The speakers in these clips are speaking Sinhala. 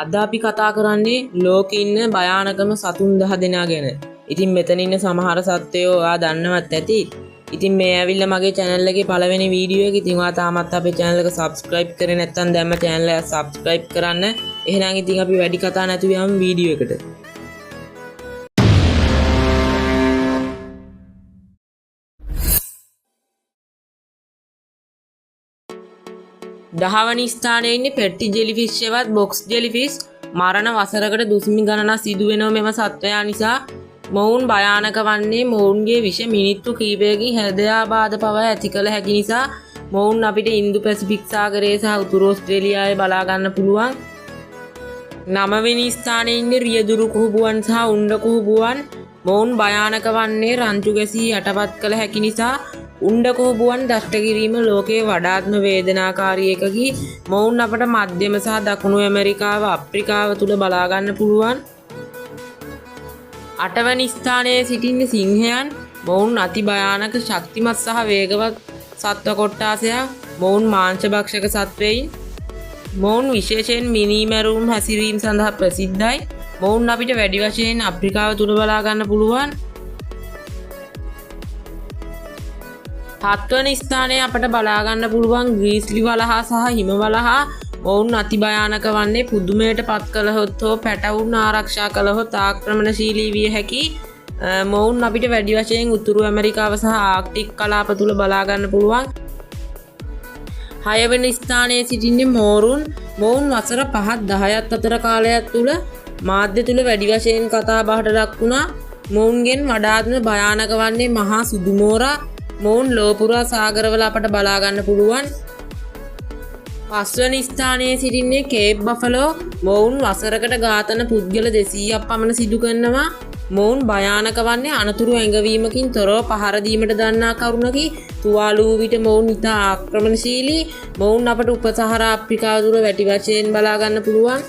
අද අපි කතා කරන්නේ ලෝකේ ඉන්න භයානකම සතුන් 10 දෙනා ගැන. ඉතින් මෙතන ඉන්න සමහර සත්වයෝ ඔයා දන්නවත් ඇති. ඉතින් මේ ඇවිල්ලා මගේ channel එකේ පළවෙනි වීඩියෝ එක. ඉතින් ඔයා තාමත් අපේ channel එක subscribe කරේ නැත්නම් දැම්ම channel එක subscribe කරන්න. එහෙනම් ඉතින් අපි වැඩි කතා නැතුව යමු වීඩියෝ එකට. දහවනි ස්ථානයේ ඉන්නේ පෙට්ටි ජෙලිෆිෂ් එවත් බොක්ස් ජෙලිෆිෂ්. මරණ වසරකට දුසිමි ගණනක් සිදු වෙනව මෙම සත්වයා නිසා. මොවුන් භයානක වන්නේ මොවුන්ගේ විෂ මිනිත්තු කීපයකින් හෘදයාබාධ පවා ඇති කළ හැකි නිසා මොවුන් අපිට ඉන්දු පැසිෆික් සාගරයේ සහ උතුරු ඕස්ට්‍රේලියාවේ බලා ගන්න පුළුවන්. 9 වෙනි ස්ථානයේ ඉන්නේ රියදුරු කුහුබුවන් සහ උණ්ඩ කුහුබුවන්. මොවුන් භයානක වන්නේ රංචු ගැසී යටපත් කළ හැකි නිසා උණ්ඩ කුහුබුවන් දෂ්ට කිරීම ලෝකයේ වඩාත්ම වේදනාකාරී එකකි. මොවුන් අපට මධ්‍යම සහ දකුණු ඇමරිකාව අප්‍රිකාව තුල බලා ගන්න පුළුවන්. 8 වෙනි ස්ථානයේ සිටින සිංහයන්. මොවුන් අති භයානක ශක්තිමත් සහ වේගවත් සත්ව කොට්ටාසයක්. මොවුන් මාංශභක්ෂක සත්වයින්. මොවුන් විශේෂයෙන් මිනිමැරුම් හැසිරීම සඳහා ප්‍රසිද්ධයි. මොවුන් අපිට වැඩි වශයෙන් අප්‍රිකාව තුල බලා ගන්න පුළුවන්. 7 වෙනි ස්ථානයේ අපට බලා ගන්න පුළුවන් ග්‍රීස්ලි වලහා සහ හිම වලහා. මොවුන් අති භයානක වන්නේ පුදුමයට පත් කළහොත් හෝ පැටවුන් ආරක්ෂා කළහොත් ආක්‍රමණශීලී විය හැකි. මොවුන් අපිට වැඩි වශයෙන් උතුරු ඇමරිකාව සහ ආක්ටික් කලාප තුල බලා ගන්න පුළුවන්. 6 වෙනි ස්ථානයේ සිටින්නේ මෝරුන්. මොවුන් වසර 5-10ක් අතර කාලයක් තුල මාධ්‍ය තුල වැඩි වශයෙන් කතා බහට ලක් වුණා. මොවුන්ගෙන් වඩාත්ම භයානක වන්නේ මහා සුදු මෝරා. මොවුන් ලෝපුරා සාගරවල අපට බලා ගන්න පුළුවන්. 5 වෙනි ස්ථානයේ සිටින්නේ කේප් බෆලෝ. මොවුන් වසරකට ඝාතන පුද්ගල 200ක් පමණ සිදු කරනවා. මොවුන් භයානක වන්නේ අනතුරු ඇඟවීමකින් තොරව පහර දීමට දන්නා කරුණකි. තුවාල වූ විට මොවුන් ඉතා ආක්‍රමණශීලී. මොවුන් අපට උපසහරා අප්‍රිකාව තුල වැඩි වශයෙන් බලා ගන්න පුළුවන්.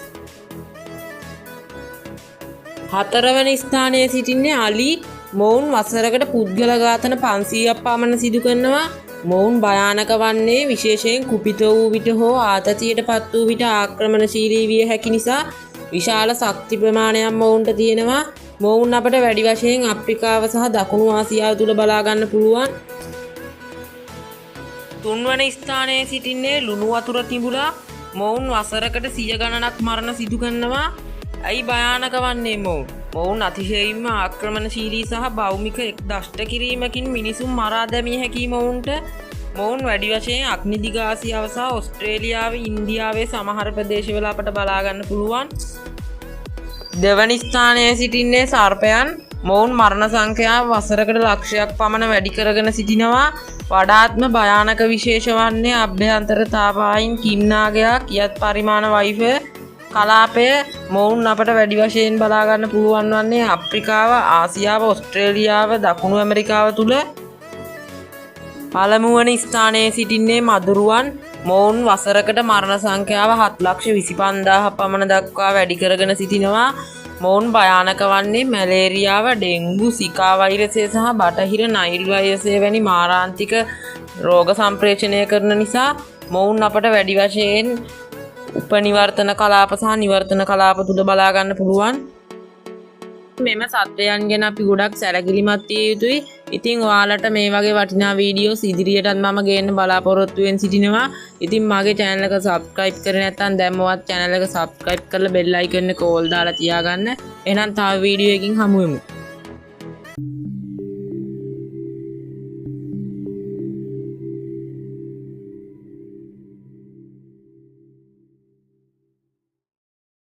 4 වෙනි ස්ථානයේ සිටින්නේ අලි. මොවුන් වසරකට පුද්ගල ඝාතන 500ක් පමණ සිදු කරනවා. මොවුන් භයානක වන්නේ විශේෂයෙන් කුපිත වූ විට හෝ ආතතියට පත් වූ විට ආක්‍රමණශීලී විය හැකි නිසා විශාල ශක්ති ප්‍රමාණයක් මොවුන්ට තියෙනවා. මොවුන් අපට වැඩි වශයෙන් අප්‍රිකාව සහ දකුණු ආසියාව තුල බලා ගන්න පුළුවන්. 3 වෙනි ස්ථානයේ සිටින්නේ ලුණු වතුර තිඹුලා. මොවුන් වසරකට 100 ගණනක් මරණ සිදු කරනවා. ඇයි භයානක වන්නේ මොවුන්? මොවුන් අතිශයින්ම ආක්‍රමණශීලී සහ භෞමික දෂ්ට කිරීමකින් මිනිසුන් මරා දැමිය හැකි මොවුන්ට. මොවුන් වැඩි වශයෙන් අග්නිදිගාසියාව සහ ඕස්ට්‍රේලියාවේ ඉන්දියාවේ සමහර ප්‍රදේශවල අපට බලා ගන්න පුළුවන්. 2 වෙනි ස්ථානයේ සිටින්නේ සර්පයන්. මොවුන් මරණ සංඛ්‍යාව වසරකට ලක්ෂයක් පමණ වැඩි කරගෙන සිටිනවා. වඩාත්ම භයානක විශේෂ වන්නේ අභ්‍යන්තර තාපායින් කින්නාගයක් යත් පරිමාණ වෛෆය කලාපය. මොවුන් අපට වැඩි වශයෙන් බලා ගන්න පුළුවන් වන්නේ අප්‍රිකාව, ආසියාව, ඕස්ට්‍රේලියාව, දකුණු ඇමරිකාව තුල. පළමු වෙනි ස්ථානයේ සිටින්නේ මදුරුවන්. මොවුන් වසරකට මරණ සංඛ්‍යාව 7,25,000 පමණ දක්වා වැඩි කරගෙන සිටිනවා. මොවුන් භයානක වන්නේ මැලේරියාව, ඩෙන්ගු, සිකා වෛරසය සහ බටහිර නයිල් වෛරසය වැනි මාරාන්තික රෝග සම්ප්‍රේෂණය කරන නිසා මොවුන් අපට වැඩි වශයෙන් උපනිවර්තන කලාප සහ නිවර්තන කලාප තුල බලා ගන්න පුළුවන්. මෙම සත්වයන් ගැන අපි ගොඩක් සැලකිලිමත් විය යුතුයි. ඉතින් ඔයාලට මේ වගේ වටිනා වීඩියෝස් ඉදිරියටත් මම ගේන්න බලාපොරොත්තු වෙන සිටිනවා. ඉතින් මගේ channel එක subscribe කරේ නැත්නම් දැම්මවත් channel එක subscribe කරලා bell icon එක all දාලා තියාගන්න. එහෙනම් තව වීඩියෝ එකකින් හමු වෙමු.